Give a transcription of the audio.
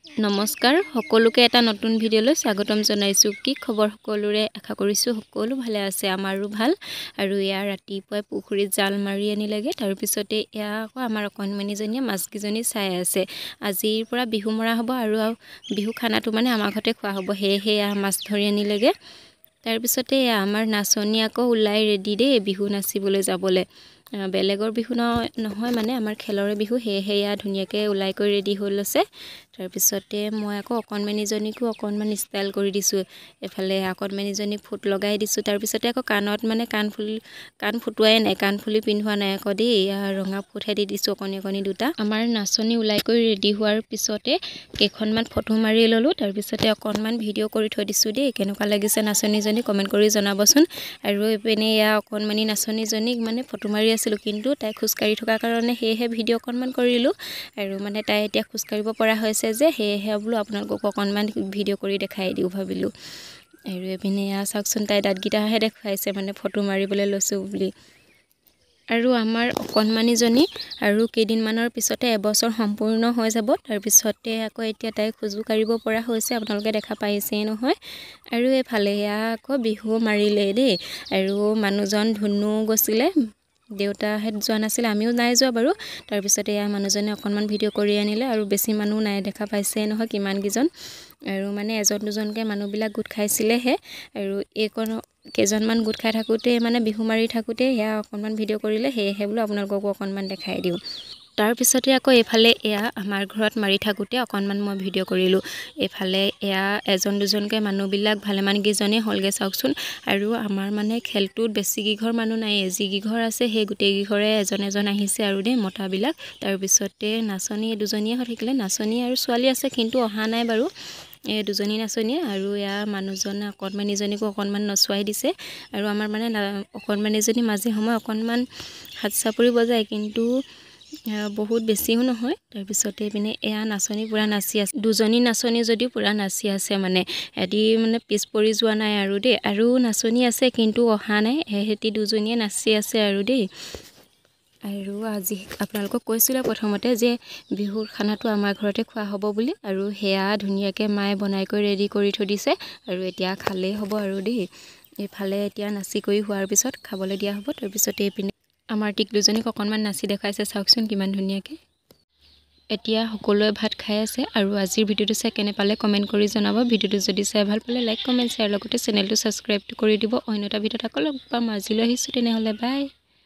নমস্কাৰ সকলোকে এটা নতুন ভিডিঅ'লৈ স্বাগতম জনাইছো। কি খবৰ সকলোৰে? আশা কৰিছো সকলো ভালে আছে, আমাৰো ভাল। আৰু ইয়াৰ ৰাতিপুৱাই পুখুৰীত জাল মাৰি আনিলেগে। তাৰ পিছতে এয়া আকৌ আমাৰ অকণমানিজনীয়ে মাছকিজনী চাই আছে। আজিৰ পৰা বিহু মৰা হ'ব আৰু বিহু খানাটো মানে আমাৰ ঘৰতে খোৱা হ'ব, সেয়েহে মাছ ধৰি আনিলেগে। তাৰ পিছতে আমাৰ নাচনী আকৌ ওলাই ৰেডি দেই বিহু নাচিবলৈ যাবলৈ। বেলেগৰ বিহু নহয় মানে আমাৰ খেলৰে বিহু, সেয়েহে ধুনীয়াকৈ ওলাই কৰি ৰেডি হৈ লৈছে। তাৰ পিছতে মই আকৌ অকণমানিজনীকো অকণমান ষ্টাইল কৰি দিছোঁ। এফালে অকণমানিজনীক ফুট লগাই দিছোঁ। তাৰ পিছতে আকৌ কাণত মানে কাণ ফুটুৱাই নাই, কাণফুলি পিন্ধোৱা নাই আকৌ দেই, ৰঙা ফুটহে দি দিছোঁ অকণি দুটা। আমাৰ নাচনী ওলাই কৰি ৰেডি হোৱাৰ পিছতে কেইখনমান ফটো মাৰি ল'লোঁ। তাৰ পিছতে অকণমান ভিডিঅ' কৰি থৈ দিছোঁ দেই। কেনেকুৱা লাগিছে নাচনীজনী কমেণ্ট কৰি জনাবচোন। আৰু এইপিনে অকণমানি নাচনীজনীক মানে ফটো মাৰি আছিলোঁ, কিন্তু তাই খোজকাঢ়ি থকাৰ কাৰণে সেয়েহে ভিডিঅ' অকণমান কৰিলোঁ। আৰু মানে তাই এতিয়া খোজকাঢ়িব পৰা হৈছে যে, সেয়েহে বোলো আপোনালোকক অকণমান ভিডিঅ' কৰি দেখাই দিওঁ ভাবিলোঁ। আৰু এইপিনে চাওকচোন, তাই দাঁতকেইটাহে দেখুৱাইছে মানে ফটো মাৰিবলৈ লৈছোঁ বুলি। আৰু আমাৰ অকণমানিজনী আৰু কেইদিনমানৰ পিছতে এবছৰ সম্পূৰ্ণ হৈ যাব। তাৰপিছতে আকৌ এতিয়া তাই খোজো কাঢ়িব পৰা হৈছে, আপোনালোকে দেখা পাইছেই নহয়। আৰু এইফালে আকৌ বিহু মাৰিলেই দেই। আৰু মানুহজন ধুনু গৈছিলে, দেউতাহঁত যোৱা নাছিলে, আমিও নাই যোৱা বাৰু। তাৰপিছতে মানুহজনে অকণমান ভিডিঅ' কৰি আনিলে। আৰু বেছি মানুহ নাই, দেখা পাইছেই নহয় কিমানকেইজন। আৰু মানে এজন দুজনকৈ মানুহবিলাক গোট খাইছিলেহে। আৰু কেইজনমান গোট খাই থাকোঁতে মানে বিহু মাৰি থাকোঁতে অকণমান ভিডিঅ' কৰিলে, সেয়েহে বোলো আপোনালোককো অকণমান দেখাই দিওঁ। তাৰপিছতে আকৌ এইফালে আমাৰ ঘৰত মাৰি থাকোঁতে অকণমান মই ভিডিঅ' কৰিলোঁ। এইফালে এজন দুজনকৈ মানুহবিলাক ভালেমানকেইজনেই হ'লগৈ চাওকচোন। আৰু আমাৰ মানে খেলটোত বেছিকেইঘৰ মানুহ নাই, যিকেইঘৰ আছে সেই গোটেইকেইঘৰে এজন আহিছে আৰু দেই মতাবিলাক। তাৰপিছতে নাচনী দুজনীয়ে হৈ থাকিলে, নাচনী আৰু ছোৱালী আছে কিন্তু অহা নাই বাৰু। দুজনী নাচনীয়ে আৰু মানুহজনে অকণমানিজনীকো অকণমান নচুৱাই দিছে। আৰু আমাৰ মানে অকণমানিজনী মাজে সময়ে অকণমান হাত চাপৰি বজায়, কিন্তু বহুত বেছিও নহয়। তাৰপিছতে এইপিনে নাচনী পূৰা নাচি আছে। দুজনী নাচনী যদিও পূৰা নাচি আছে, মানে সিহঁতি মানে পিছ পৰি যোৱা নাই আৰু দেই। আৰু নাচনী আছে কিন্তু অহা নাই, সিহঁতি দুজনীয়ে নাচি আছে আৰু দেই। আৰু আজি আপোনালোকক কৈছিলোঁ প্ৰথমতে যে বিহুৰ খানাটো আমাৰ ঘৰতে খোৱা হ'ব বুলি। আৰু সেয়া ধুনীয়াকৈ মায়ে বনাই কৰি ৰেডি কৰি থৈ দিছে। আৰু এতিয়া খালেই হ'ব আৰু দেই। এইফালে এতিয়া নাচি কৰি হোৱাৰ পিছত খাবলৈ দিয়া হ'ব। তাৰপিছতে এইপিনে আমাৰ টিকলুজনীক অকণমান নাচি দেখাইছে, চাওকচোন কিমান ধুনীয়াকৈ। এতিয়া সকলোৱে ভাত খাই আছে। আৰু আজিৰ ভিডিঅ'টো চাই কেনে পালে কমেণ্ট কৰি জনাব। ভিডিঅ'টো যদি চাই ভাল পালে লাইক কমেণ্ট শ্বেয়াৰ লগতে চেনেলটো ছাবস্ক্ৰাইবটো কৰি দিব। অন্য এটা ভিডিঅ'ত আকৌ লগ পাম। আজিলৈ আহিছোঁ তেনেহ'লে, বাই।